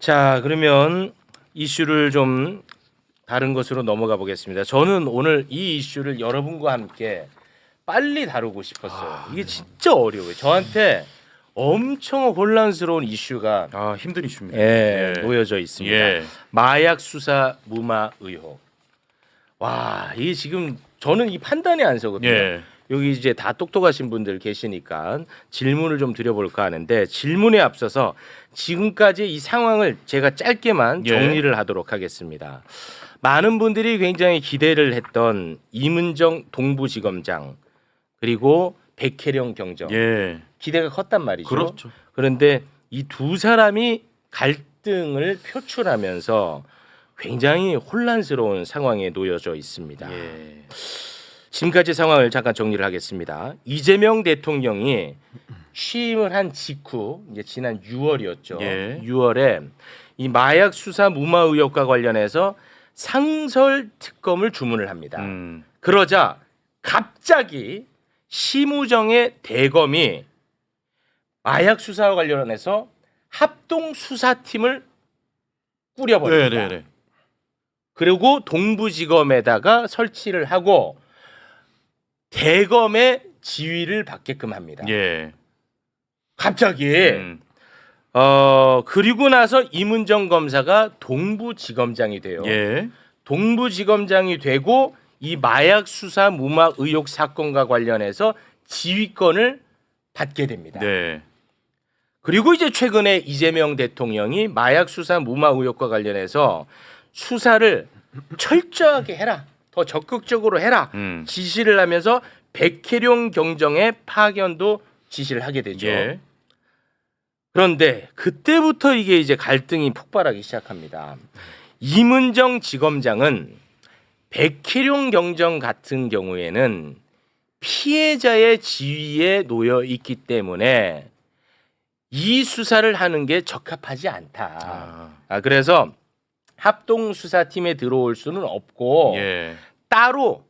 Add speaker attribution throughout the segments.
Speaker 1: 자, 그러면 이슈를 좀 다른 것으로 넘어가 보겠습니다. 저는 오늘 이 이슈를 여러분과 함께 빨리 다루고 싶었어요. 이게 진짜 어려워요. 저한테 엄청 혼란스러운 이슈가
Speaker 2: 힘든 이슈입니다.
Speaker 1: 놓여져 있습니다.
Speaker 2: 예.
Speaker 1: 마약 수사 무마 의혹. 와, 이게 지금 저는 이 판단이 안 서거든요.
Speaker 2: 예.
Speaker 1: 여기 이제 다 똑똑하신 분들 계시니까 질문을 좀 드려볼까 하는데 질문에 앞서서 지금까지 이 상황을 제가 짧게만
Speaker 2: 예.
Speaker 1: 정리를 하도록 하겠습니다. 많은 분들이 굉장히 기대를 했던 이문정 동부지검장 그리고 백혜령 경정
Speaker 2: 예.
Speaker 1: 기대가 컸단 말이죠.
Speaker 2: 그렇죠.
Speaker 1: 그런데 이 두 사람이 갈등을 표출하면서 굉장히 혼란스러운 상황에 놓여져 있습니다.
Speaker 2: 예.
Speaker 1: 지금까지 상황을 잠깐 정리를 하겠습니다. 이재명 대통령이 취임을 한 직후 이제 지난 6월이었죠.
Speaker 2: 예.
Speaker 1: 6월에 이 마약 수사 무마 의혹과 관련해서 상설 특검을 주문을 합니다. 그러자 갑자기 심우정의 대검이 마약 수사와 관련해서 합동 수사팀을 꾸려버립니다.
Speaker 2: 네.
Speaker 1: 그리고 동부지검에다가 설치를 하고 대검의 지휘를 받게끔 합니다.
Speaker 2: 예.
Speaker 1: 갑자기
Speaker 2: 음.
Speaker 1: 그리고 나서 이문정 검사가 동부지검장이 돼요.
Speaker 2: 예.
Speaker 1: 동부지검장이 되고 이 마약 수사 무마 의혹 사건과 관련해서 지휘권을 받게 됩니다.
Speaker 2: 네.
Speaker 1: 그리고 이제 최근에 이재명 대통령이 마약 수사 무마 의혹과 관련해서 수사를 철저하게 해라. 더 적극적으로 해라. 지시를 하면서 백혜룡 경정의 파견도 지시를 하게 되죠.
Speaker 2: 예.
Speaker 1: 그런데 그때부터 이게 이제 갈등이 폭발하기 시작합니다. 이문정 지검장은 백혜룡 경정 같은 경우에는 피해자의 지위에 놓여 있기 때문에 이 수사를 하는 게 적합하지 않다. 그래서 합동 수사팀에 들어올 수는 없고
Speaker 2: 예.
Speaker 1: 따로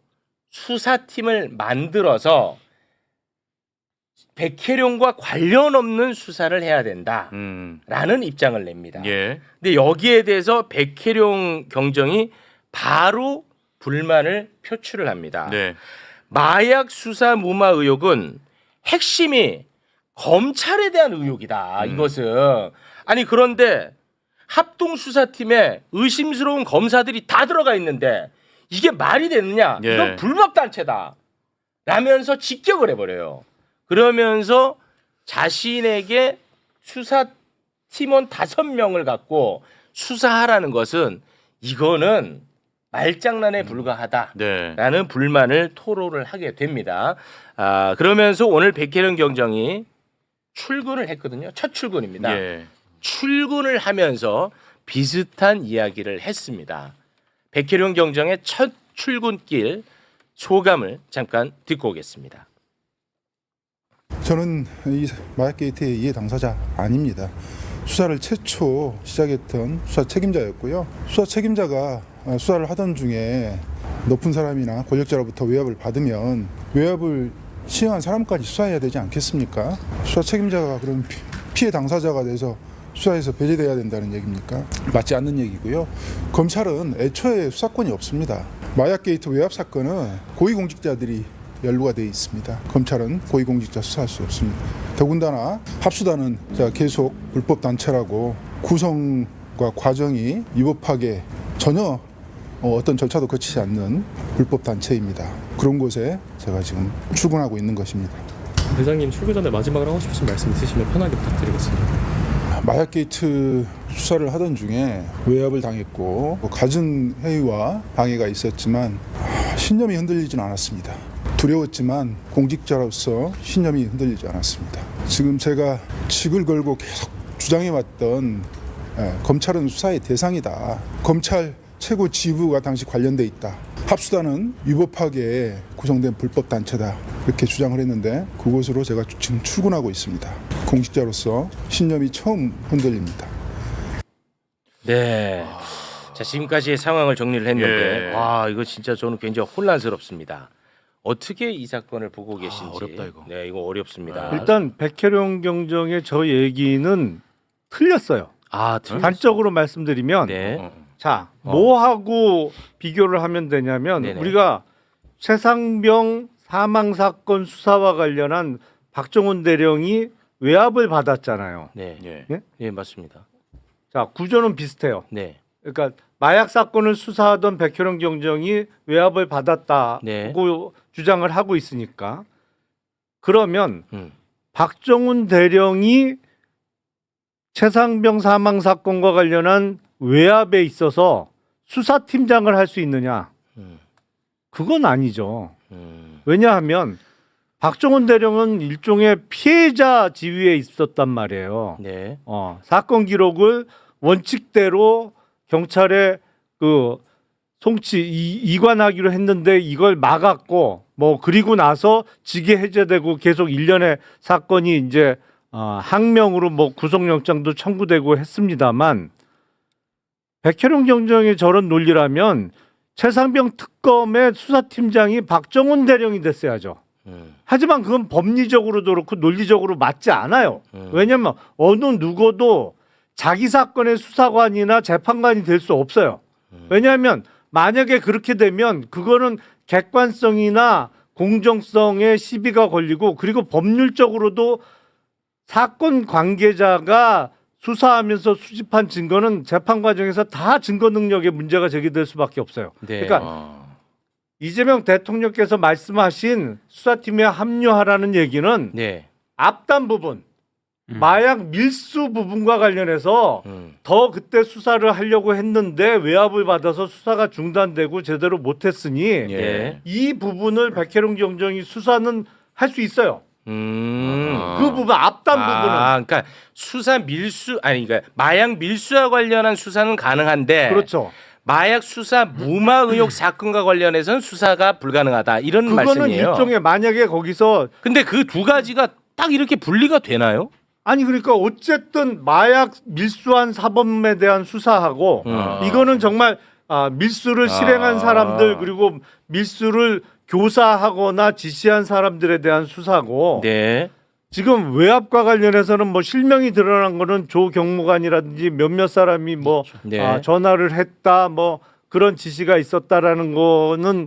Speaker 1: 수사팀을 만들어서 백혜룡과 관련 없는 수사를 해야 된다라는 입장을 냅니다.
Speaker 2: 예.
Speaker 1: 근데 여기에 대해서 백혜룡 경정이 바로 불만을 표출을 합니다.
Speaker 2: 네.
Speaker 1: 마약 수사 무마 의혹은 핵심이 검찰에 대한 의혹이다. 이것은 아니 그런데 합동 수사팀에 의심스러운 검사들이 다 들어가 있는데 이게 말이 되느냐?
Speaker 2: 예.
Speaker 1: 이건 불법 단체다. 라면서 직격을 해버려요. 그러면서 자신에게 수사팀원 5명을 갖고 수사하라는 것은 이거는 말장난에 불과하다라는
Speaker 2: 네.
Speaker 1: 불만을 토로를 하게 됩니다. 그러면서 오늘 백혜령 경정이 출근을 했거든요. 첫 출근입니다.
Speaker 2: 예.
Speaker 1: 출근을 하면서 비슷한 이야기를 했습니다. 백혜령 경정의 첫 출근길 소감을 잠깐 듣고 오겠습니다.
Speaker 3: 저는 이 마약 게이트의 이해 당사자 아닙니다. 수사를 최초 시작했던 수사 책임자였고요. 수사 책임자가 수사를 하던 중에 높은 사람이나 권력자로부터 외압을 받으면 외압을 시행한 사람까지 수사해야 되지 않겠습니까? 수사 책임자가 그런 피해 당사자가 돼서 수사에서 배제돼야 된다는 얘기입니까? 맞지 않는 얘기고요. 검찰은 애초에 수사권이 없습니다. 마약 게이트 외압 사건은 고위공직자들이 연루가 되어 있습니다. 검찰은 고위공직자 수사할 수 없습니다. 더군다나 합수단은 계속 불법 단체라고 구성과 과정이 위법하게 전혀 어떤 절차도 거치지 않는 불법 단체입니다. 그런 곳에 제가 지금 출근하고 있는 것입니다.
Speaker 4: 대장님 출근 전에 마지막으로 하고 싶으신 말씀 있으시면 편하게 부탁드리겠습니다.
Speaker 3: 마약 게이트 수사를 하던 중에 외압을 당했고 갖은 회의와 방해가 있었지만 신념이 흔들리진 않았습니다. 두려웠지만 공직자로서 신념이 흔들리지 않았습니다. 지금 제가 직을 걸고 계속 주장해왔던 검찰은 수사의 대상이다. 검찰 최고 지부가 당시 관련돼 있다. 합수단은 위법하게 구성된 불법 단체다. 이렇게 주장을 했는데 그곳으로 제가 지금 출근하고 있습니다. 공직자로서 신념이 처음 흔들립니다.
Speaker 1: 네. 자, 지금까지의 상황을 정리를 했는데
Speaker 2: 예.
Speaker 1: 와, 이거 진짜 저는 굉장히 혼란스럽습니다. 어떻게 이 사건을 보고 계신지.
Speaker 2: 어렵다, 이거.
Speaker 1: 네, 이거 어렵습니다.
Speaker 5: 일단 백혜룡 경정의 저 얘기는 틀렸어요.
Speaker 2: 단적으로 말씀드리면
Speaker 1: 네.
Speaker 2: 자, 뭐하고 비교를 하면 되냐면
Speaker 1: 네네.
Speaker 2: 우리가 최상병 사망 사건 수사와 관련한 박정훈 대령이 외압을 받았잖아요.
Speaker 1: 네.
Speaker 5: 예.
Speaker 2: 예?
Speaker 1: 예, 맞습니다.
Speaker 2: 자, 구조는 비슷해요.
Speaker 1: 네.
Speaker 2: 그러니까 마약 사건을 수사하던 백혜령 경정이 외압을 받았다고
Speaker 1: 네.
Speaker 2: 주장을 하고 있으니까 그러면
Speaker 1: 음.
Speaker 2: 박정훈 대령이 최상병 사망 사건과 관련한 외압에 있어서 수사팀장을 할 수 있느냐?
Speaker 1: 음.
Speaker 2: 그건 아니죠.
Speaker 1: 음.
Speaker 2: 왜냐하면 박정훈 대령은 일종의 피해자 지위에 있었단 말이에요.
Speaker 1: 네.
Speaker 2: 사건 기록을 원칙대로 경찰에 그 이관하기로 했는데 이걸 막았고 뭐 그리고 나서 직위 해제되고 계속 일련의 사건이 이제 항명으로 뭐 구속영장도 청구되고 했습니다만 백혜룡 경정의 저런 논리라면 최상병 특검의 수사팀장이 박정훈 대령이 됐어야죠. 하지만 그건 법리적으로도 그렇고 논리적으로 맞지 않아요. 왜냐하면 어느 누구도 자기 사건의 수사관이나 재판관이 될 수 없어요. 왜냐하면 만약에 그렇게 되면 그거는 객관성이나 공정성에 시비가 걸리고 그리고 법률적으로도 사건 관계자가 수사하면서 수집한 증거는 재판 과정에서 다 증거 능력에 문제가 제기될 수밖에 없어요.
Speaker 1: 네.
Speaker 2: 그러니까 이재명 대통령께서 말씀하신 수사팀에 합류하라는 얘기는
Speaker 1: 네.
Speaker 2: 앞단 부분, 마약 밀수 부분과 관련해서 더 그때 수사를 하려고 했는데 외압을 받아서 수사가 중단되고 제대로 못했으니
Speaker 1: 예.
Speaker 2: 이 부분을 백혜룡 경정이 수사는 할 수 있어요. 그 부분 앞단 부분은
Speaker 1: 그러니까 수사 밀수 그러니까 마약 밀수와 관련한 수사는 가능한데
Speaker 2: 그렇죠.
Speaker 1: 마약 수사 무마 의혹 사건과 관련해서는 수사가 불가능하다 이런
Speaker 2: 그거는
Speaker 1: 말씀이에요.
Speaker 2: 일종의 만약에 거기서
Speaker 1: 근데 그 두 가지가 딱 이렇게 분리가 되나요?
Speaker 2: 아니 그러니까 어쨌든 마약 밀수한 사범에 대한 수사하고 이거는 정말 밀수를 실행한 사람들 그리고 밀수를 교사하거나 지시한 사람들에 대한 수사고
Speaker 1: 네.
Speaker 2: 지금 외압과 관련해서는 뭐 실명이 드러난 거는 조 경무관이라든지 몇몇 사람이 뭐
Speaker 1: 네.
Speaker 2: 전화를 했다 뭐 그런 지시가 있었다라는 거는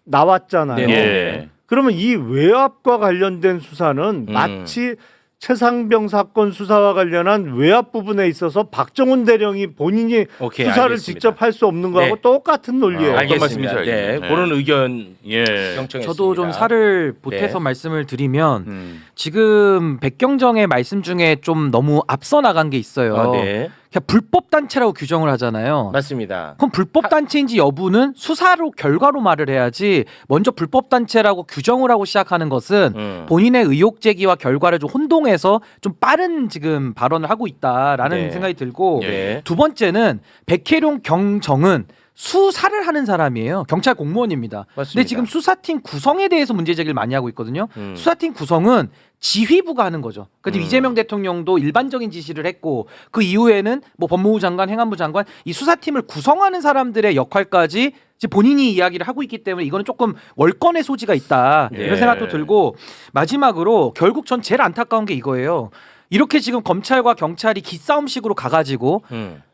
Speaker 2: 나왔잖아요.
Speaker 1: 네.
Speaker 2: 그러면 이 외압과 관련된 수사는 마치 최상병 사건 수사와 관련한 외압 부분에 있어서 박정훈 대령이 본인이
Speaker 1: 오케이,
Speaker 2: 수사를
Speaker 1: 알겠습니다.
Speaker 2: 직접 할 수 없는 거하고
Speaker 1: 네.
Speaker 2: 똑같은 논리예요.
Speaker 5: 어떤
Speaker 1: 알겠습니다.
Speaker 5: 말씀인지
Speaker 1: 네.
Speaker 5: 알겠네요.
Speaker 1: 그런 의견
Speaker 5: 예.
Speaker 1: 경청했습니다.
Speaker 6: 저도 좀 살을 보태서
Speaker 1: 네.
Speaker 6: 말씀을 드리면 지금 백경정의 말씀 중에 좀 너무 앞서 나간 게 있어요.
Speaker 1: 네.
Speaker 6: 그냥 불법 단체라고 규정을 하잖아요.
Speaker 1: 맞습니다.
Speaker 6: 그럼 불법 단체인지 여부는 수사로 결과로 말을 해야지 먼저 불법 단체라고 규정을 하고 시작하는 것은 본인의 의혹 제기와 결과를 좀 혼동해서 좀 빠른 지금 발언을 하고 있다라는
Speaker 1: 네.
Speaker 6: 생각이 들고
Speaker 1: 네.
Speaker 6: 두 번째는 백혜룡 경정은 수사를 하는 사람이에요. 경찰 공무원입니다.
Speaker 1: 맞습니다.
Speaker 6: 근데 지금 수사팀 구성에 대해서 문제 제기를 많이 하고 있거든요. 수사팀 구성은 지휘부가 하는 거죠. 그러니까 이재명 대통령도 일반적인 지시를 했고 그 이후에는 뭐 법무부 장관, 행안부 장관 이 수사팀을 구성하는 사람들의 역할까지 이제 본인이 이야기를 하고 있기 때문에 이거는 조금 월권의 소지가 있다
Speaker 1: 예.
Speaker 6: 이런 생각도 들고 마지막으로 결국 전 제일 안타까운 게 이거예요. 이렇게 지금 검찰과 경찰이 기싸움식으로 가가지고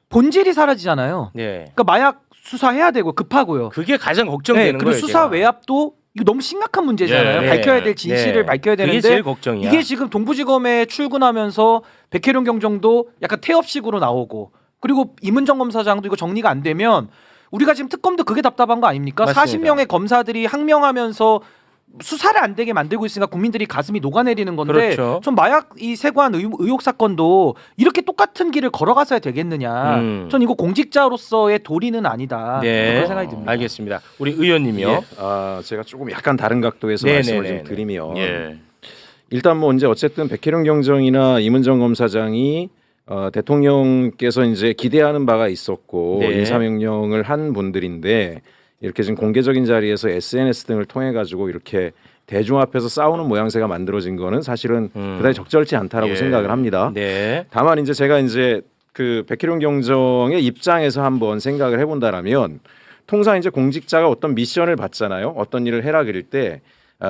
Speaker 6: 본질이 사라지잖아요.
Speaker 1: 네.
Speaker 6: 그러니까 마약 수사해야 되고 급하고요.
Speaker 1: 그게 가장 걱정되는
Speaker 6: 그리고
Speaker 1: 거예요.
Speaker 6: 수사
Speaker 1: 제가.
Speaker 6: 외압도 이거 너무 심각한 문제잖아요.
Speaker 5: 예.
Speaker 6: 밝혀야 될 진실을
Speaker 1: 네.
Speaker 6: 밝혀야
Speaker 1: 그게
Speaker 6: 되는데
Speaker 1: 제일 걱정이야.
Speaker 6: 이게 지금 동부지검에 출근하면서 백혜룡 경정도 약간 태업식으로 나오고 그리고 임은정 검사장도 이거 정리가 안 되면 우리가 지금 특검도 그게 답답한 거 아닙니까?
Speaker 1: 맞습니다.
Speaker 6: 40명의 검사들이 항명하면서 수사를 안 되게 만들고 있으니까 국민들이 가슴이 녹아내리는 건데
Speaker 1: 그렇죠.
Speaker 6: 좀 마약 이 세관 의혹 사건도 이렇게 똑같은 길을 걸어갔어야 되겠느냐. 전 이거 공직자로서의 도리는 아니다.
Speaker 1: 네.
Speaker 6: 그런 생각이 듭니다.
Speaker 1: 알겠습니다. 우리 의원님이요.
Speaker 7: 예. 제가 조금 약간 다른 각도에서
Speaker 1: 네네네네.
Speaker 7: 말씀을 좀 드리면
Speaker 5: 예.
Speaker 7: 일단 뭐 이제 어쨌든 백혜룡 경정이나 임은정 검사장이 대통령께서 이제 기대하는 바가 있었고
Speaker 1: 네.
Speaker 7: 인사명령을 한 분들인데 이렇게 지금 공개적인 자리에서 SNS 등을 통해 가지고 이렇게 대중 앞에서 싸우는 모양새가 만들어진 거는 사실은 그다지 적절치 않다라고
Speaker 5: 예.
Speaker 7: 생각을 합니다.
Speaker 1: 네.
Speaker 7: 다만 이제 제가 이제 그 백혜룡 경정의 입장에서 한번 생각을 해본다라면 통상 이제 공직자가 어떤 미션을 받잖아요. 어떤 일을 해라 그럴 때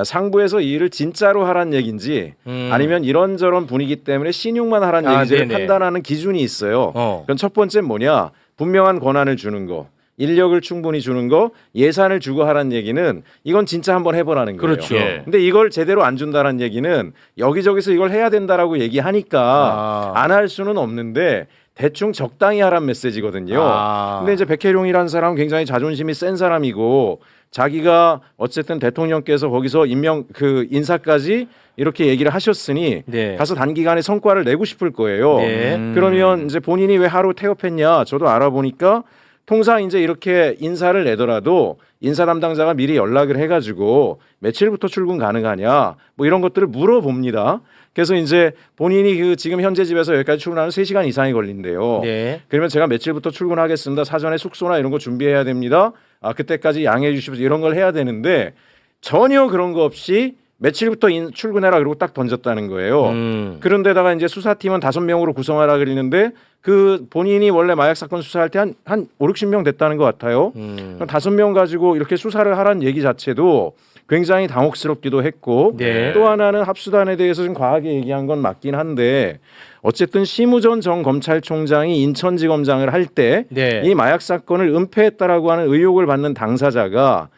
Speaker 7: 상부에서 이 일을 진짜로 하란 얘기인지 아니면 이런저런 분위기 때문에 신용만 하란 얘기인지를
Speaker 1: 네네.
Speaker 7: 판단하는 기준이 있어요. 그럼 첫 번째는 뭐냐? 분명한 권한을 주는 거. 인력을 충분히 주는 거, 예산을 주고 하라는 얘기는 이건 진짜 한번 해보라는 거예요.
Speaker 1: 그렇죠.
Speaker 7: 근데 이걸 제대로 안 준다는 얘기는 여기저기서 이걸 해야 된다라고 얘기하니까 안 할 수는 없는데 대충 적당히 하란 메시지거든요. 근데 이제 백혜룡이라는 사람은 굉장히 자존심이 센 사람이고 자기가 어쨌든 대통령께서 거기서 인사까지 이렇게 얘기를 하셨으니
Speaker 1: 네.
Speaker 7: 가서 단기간에 성과를 내고 싶을 거예요.
Speaker 1: 네.
Speaker 7: 그러면 이제 본인이 왜 하루 태업했냐? 저도 알아보니까 통상 이제 이렇게 인사를 내더라도 인사 담당자가 미리 연락을 해가지고 며칠부터 출근 가능하냐 뭐 이런 것들을 물어봅니다. 그래서 이제 본인이 그 지금 현재 집에서 여기까지 출근하는 3시간 이상이 걸린대요.
Speaker 1: 네.
Speaker 7: 그러면 제가 며칠부터 출근하겠습니다. 사전에 숙소나 이런 거 준비해야 됩니다. 그때까지 양해해 주십시오. 이런 걸 해야 되는데 전혀 그런 거 없이 며칠부터 출근해라 그러고 딱 던졌다는 거예요. 그런데다가 이제 수사팀은 5명으로 구성하라 그랬는데 그 본인이 원래 마약 사건 수사할 때 한 5-60명 됐다는 것 같아요. 5명 가지고 이렇게 수사를 하라는 얘기 자체도 굉장히 당혹스럽기도 했고
Speaker 1: 네.
Speaker 7: 또 하나는 합수단에 대해서 좀 과하게 얘기한 건 맞긴 한데 어쨌든 심우전 전 검찰총장이 인천지검장을 할 때 이
Speaker 1: 네.
Speaker 7: 마약 사건을 은폐했다라고 하는 의혹을 받는 당사자가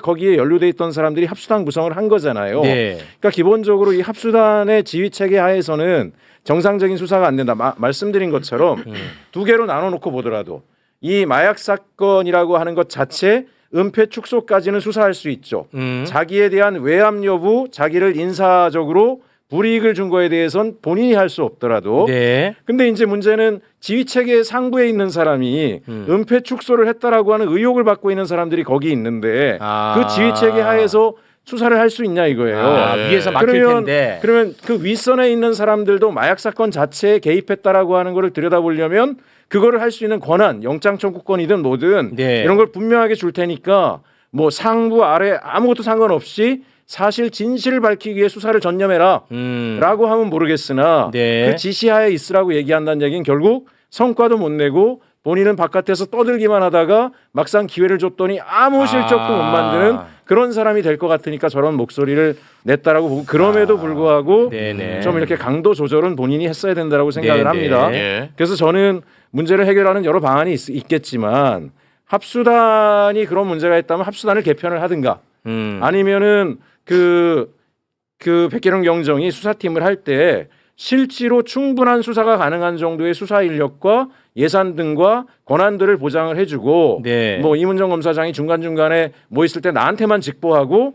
Speaker 7: 거기에 연루돼 있던 사람들이 합수단 구성을 한 거잖아요.
Speaker 1: 네.
Speaker 7: 그러니까 기본적으로 이 합수단의 지휘 체계 하에서는 정상적인 수사가 안 된다. 말씀드린 것처럼 두 개로 나눠 놓고 보더라도 이 마약 사건이라고 하는 것 자체 은폐 축소까지는 수사할 수 있죠. 자기에 대한 외압 여부, 자기를 인사적으로 불이익을 준 거에 대해선 본인이 할 수 없더라도
Speaker 1: 네.
Speaker 7: 근데 이제 문제는 지휘 체계 상부에 있는 사람이 은폐 축소를 했다라고 하는 의혹을 받고 있는 사람들이 거기 있는데 그 지휘 체계 하에서 수사를 할 수 있냐 이거예요.
Speaker 1: 위에서 막힐 텐데.
Speaker 7: 그러면 그 윗선에 있는 사람들도 마약 사건 자체에 개입했다라고 하는 거를 들여다보려면 그거를 할 수 있는 권한, 영장 청구권이든 뭐든
Speaker 1: 네.
Speaker 7: 이런 걸 분명하게 줄 테니까 뭐 상부 아래 아무것도 상관없이 사실 진실을 밝히기 위해 수사를 전념해라 라고 하면 모르겠으나
Speaker 1: 네.
Speaker 7: 그 지시하에 있으라고 얘기한다는 얘기는 결국 성과도 못 내고 본인은 바깥에서 떠들기만 하다가 막상 기회를 줬더니 아무 실적도 못 만드는 그런 사람이 될 것 같으니까 저런 목소리를 냈다라고 보고 그럼에도 불구하고
Speaker 1: 네네.
Speaker 7: 좀 이렇게 강도 조절은 본인이 했어야 된다라고 생각을
Speaker 1: 네네.
Speaker 7: 합니다.
Speaker 1: 예.
Speaker 7: 그래서 저는 문제를 해결하는 여러 방안이 있겠지만 합수단이 그런 문제가 있다면 합수단을 개편을 하든가 아니면은 그 백계룡 경정이 수사팀을 할 때 실제로 충분한 수사가 가능한 정도의 수사 인력과 예산 등과 권한들을 보장을 해주고
Speaker 1: 네.
Speaker 7: 뭐 이문정 검사장이 중간중간에 뭐 있을 때 나한테만 직보하고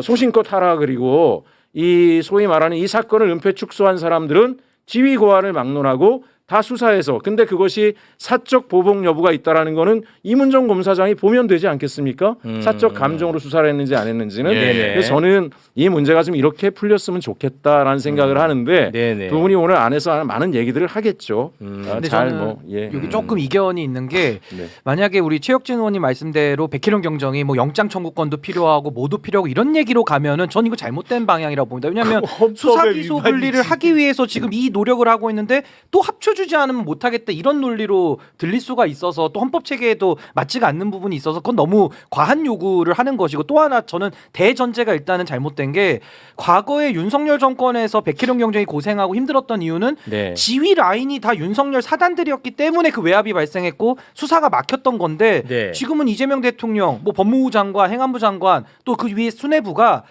Speaker 7: 소신껏 하라 그리고 이 소위 말하는 이 사건을 은폐 축소한 사람들은 지휘 고하를 막론하고 다 수사해서 근데 그것이 사적 보복 여부가 있다라는 거는 이문정 검사장이 보면 되지 않겠습니까? 사적 감정으로 수사를 했는지 안 했는지는.
Speaker 1: 네네.
Speaker 7: 그래서 저는 이 문제가 좀 이렇게 풀렸으면 좋겠다라는 생각을 하는데
Speaker 1: 네네.
Speaker 7: 두 분이 오늘 안에서 많은 얘기들을 하겠죠.
Speaker 6: 근데
Speaker 7: 잘
Speaker 6: 저는
Speaker 7: 뭐 예.
Speaker 6: 여기 조금 이견이 있는 게
Speaker 7: 네.
Speaker 6: 만약에 우리 최혁진 의원님 말씀대로 백혜룡 경정이 뭐 영장 청구권도 필요하고 뭐도 필요하고 이런 얘기로 가면은 전 이거 잘못된 방향이라고 봅니다. 왜냐하면 수사 기소 분리를 하기 위해서 지금 이 노력을 하고 있는데 또 합쳐주지 않으면 못하겠다 이런 논리로 들릴 수가 있어서 또 헌법 체계에도 맞지가 않는 부분이 있어서 그건 너무 과한 요구를 하는 것이고 또 하나 저는 대전제가 일단은 잘못된 게 과거에 윤석열 정권에서 백혜룡 경정이 고생하고 힘들었던 이유는
Speaker 1: 네.
Speaker 6: 지휘 라인이 다 윤석열 사단들이었기 때문에 그 외압이 발생했고 수사가 막혔던 건데
Speaker 1: 네.
Speaker 6: 지금은 이재명 대통령, 뭐 법무부 장관, 행안부 장관 또 그 위에 수뇌부가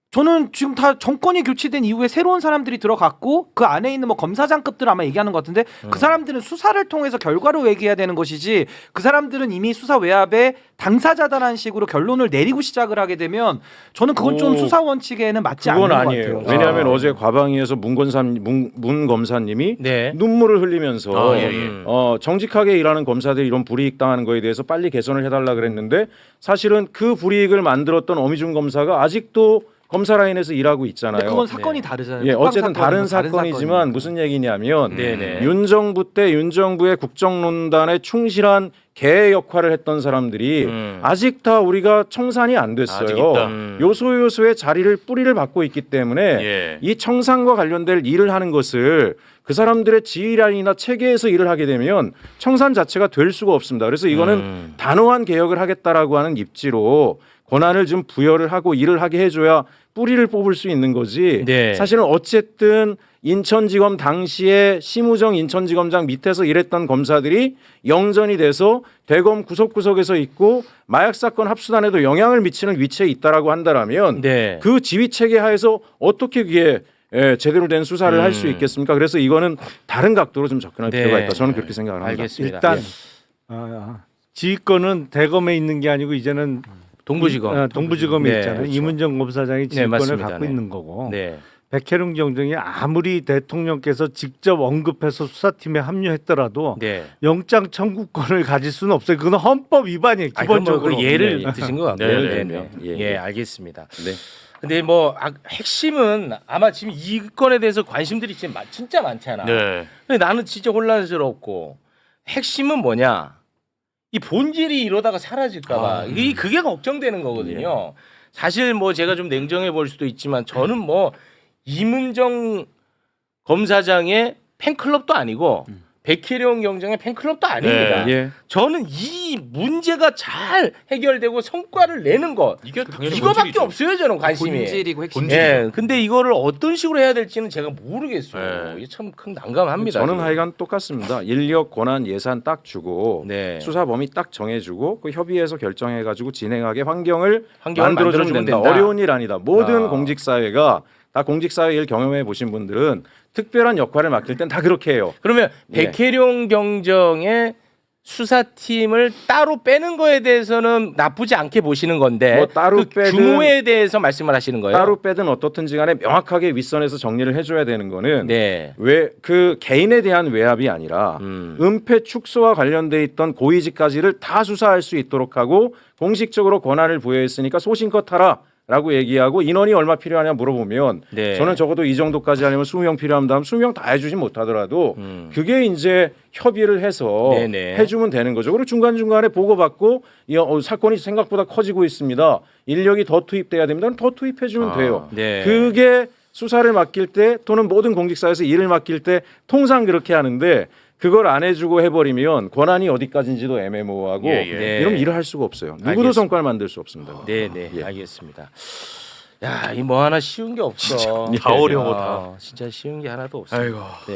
Speaker 6: 저는 지금 다 정권이 교체된 이후에 새로운 사람들이 들어갔고 그 안에 있는 뭐 검사장급들 아마 얘기하는 것 같은데 그 사람들은 수사를 통해서 결과로 얘기해야 되는 것이지 그 사람들은 이미 수사 외압에 당사자다라는 식으로 결론을 내리고 시작을 하게 되면 저는 그건 좀 수사 원칙에는 맞지 않는
Speaker 7: 그건
Speaker 6: 것
Speaker 7: 아니에요.
Speaker 6: 같아요.
Speaker 7: 왜냐하면 어제 과방위에서 문 검사님이
Speaker 1: 네.
Speaker 7: 눈물을 흘리면서
Speaker 1: 예, 예.
Speaker 7: 정직하게 일하는 검사들이 이런 불이익 당하는 거에 대해서 빨리 개선을 해달라 그랬는데 사실은 그 불이익을 만들었던 어미준 검사가 아직도 검사 라인에서 일하고 있잖아요.
Speaker 6: 근데 그건 사건이 다르잖아요.
Speaker 7: 예,
Speaker 6: 국방
Speaker 7: 어쨌든 다른
Speaker 6: 사건이고
Speaker 7: 사건이지만 무슨 얘기냐면
Speaker 1: 네네.
Speaker 7: 윤정부 때 윤정부의 국정농단에 충실한 개 역할을 했던 사람들이 아직 다 우리가 청산이 안
Speaker 5: 아직
Speaker 7: 됐어요.
Speaker 5: 있다.
Speaker 7: 요소요소의 뿌리를 받고 있기 때문에
Speaker 5: 예.
Speaker 7: 이 청산과 관련된 일을 하는 것을 그 사람들의 지휘라인이나 체계에서 일을 하게 되면 청산 자체가 될 수가 없습니다. 그래서 이거는 단호한 개혁을 하겠다라고 하는 입지로 권한을 좀 부여를 하고 일을 하게 해줘야 뿌리를 뽑을 수 있는 거지.
Speaker 1: 네.
Speaker 7: 사실은 어쨌든 인천지검 당시에 심우정 인천지검장 밑에서 일했던 검사들이 영전이 돼서 대검 구석구석에서 있고 마약 사건 합수단에도 영향을 미치는 위치에 있다라고 한다라면
Speaker 1: 네.
Speaker 7: 그 지휘 체계 하에서 어떻게 그게 제대로 된 수사를 할 수 있겠습니까? 그래서 이거는 다른 각도로 좀 접근할
Speaker 1: 네.
Speaker 7: 필요가 있다. 저는 그렇게 생각을 합니다.
Speaker 1: 알겠습니다.
Speaker 2: 일단
Speaker 1: 예.
Speaker 2: 지휘권은 대검에 있는 게 아니고 이제는
Speaker 1: 동부지검.
Speaker 2: 동부지검에
Speaker 1: 네,
Speaker 2: 있잖아요.
Speaker 1: 그렇죠.
Speaker 2: 이문정 검사장이
Speaker 1: 네,
Speaker 2: 지휘권을
Speaker 1: 맞습니다.
Speaker 2: 갖고
Speaker 1: 네.
Speaker 2: 있는 거고
Speaker 1: 네.
Speaker 2: 백혜룡 경정이 아무리 대통령께서 직접 언급해서 수사팀에 합류했더라도
Speaker 1: 네.
Speaker 2: 영장 청구권을 가질 수는 없어요. 그건 헌법 위반이에요. 기본적으로.
Speaker 1: 그 예를
Speaker 7: 네.
Speaker 1: 드신 것 같고요.
Speaker 7: 예를
Speaker 1: 네,
Speaker 7: 들면.
Speaker 1: 네.
Speaker 7: 예,
Speaker 1: 예,
Speaker 7: 예.
Speaker 1: 알겠습니다.
Speaker 7: 네.
Speaker 1: 근데 뭐 핵심은 아마 지금 이 건에 대해서 관심들이 지금 진짜 많잖아.
Speaker 5: 네.
Speaker 1: 근데 나는 진짜 혼란스럽고 핵심은 뭐냐? 이 본질이 이러다가 사라질까봐 그게 걱정되는 거거든요. 사실 뭐 제가 좀 냉정해 볼 수도 있지만 저는 뭐 이문정 검사장의 팬클럽도 아니고 백혜룡 경정의 팬클럽도 아닙니다.
Speaker 7: 예.
Speaker 1: 저는 이 문제가 잘 해결되고 성과를 내는 것
Speaker 5: 이게 당연히
Speaker 1: 이거밖에
Speaker 5: 본질이죠.
Speaker 1: 없어요 저는 관심이.
Speaker 6: 본질이고 핵심.
Speaker 5: 본질.
Speaker 1: 예, 근데 이거를 어떤 식으로 해야 될지는 제가 모르겠어요.
Speaker 5: 네.
Speaker 1: 이게 참 큰 난감합니다.
Speaker 7: 저는
Speaker 1: 지금.
Speaker 7: 하여간 똑같습니다. 인력, 권한, 예산 딱 주고
Speaker 1: 네.
Speaker 7: 수사 범위 딱 정해주고 그 협의해서 결정해가지고 진행하게 환경을
Speaker 1: 환경을
Speaker 7: 만들어주면
Speaker 1: 만들어주면
Speaker 7: 된다.
Speaker 1: 된다.
Speaker 7: 어려운 일 아니다. 모든
Speaker 1: 아.
Speaker 7: 공직사회가 다 공직사회 일 경험해 보신 분들은 특별한 역할을 맡길 땐 다 그렇게 해요.
Speaker 1: 그러면
Speaker 7: 네.
Speaker 1: 백혜룡 경정의 수사팀을 따로 빼는 거에 대해서는 나쁘지 않게 보시는 건데
Speaker 7: 뭐 따로
Speaker 1: 그
Speaker 7: 빼든-
Speaker 1: 규모에 대해서 말씀을 하시는 거예요?
Speaker 7: 따로 빼든 어떻든지 간에 명확하게 윗선에서 정리를 해줘야 되는 거는
Speaker 1: 네.
Speaker 7: 왜 그 개인에 대한 외압이 아니라 은폐 축소와 관련돼 있던 고위직까지를 다 수사할 수 있도록 하고 공식적으로 권한을 부여했으니까 소신껏 하라. 라고 얘기하고 인원이 얼마 필요하냐 물어보면
Speaker 1: 네.
Speaker 7: 저는 적어도 이 정도까지 하려면 20명 필요합니다 하면 20명 다 해주지 못하더라도 그게 이제 협의를 해서
Speaker 1: 네네.
Speaker 7: 해주면 되는 거죠. 그리고 중간중간에 보고받고 사건이 생각보다 커지고 있습니다. 인력이 더 투입돼야 됩니다. 더 투입해주면 돼요.
Speaker 1: 네.
Speaker 7: 그게 수사를 맡길 때 또는 모든 공직사에서 일을 맡길 때 통상 그렇게 하는데 그걸 안 해주고 해버리면 권한이 어디까지인지도 애매모호하고
Speaker 5: 예, 예.
Speaker 1: 네.
Speaker 7: 이러면 일을 할 수가 없어요. 누구도
Speaker 1: 알겠습니다.
Speaker 7: 성과를 만들 수 없습니다.
Speaker 1: 네, 네,
Speaker 7: 예.
Speaker 1: 알겠습니다. 야, 이 뭐 하나 쉬운 게 없어.
Speaker 5: 다 어려워, 다.
Speaker 1: 진짜 쉬운 게 하나도 없어.
Speaker 5: 아이고.
Speaker 1: 네.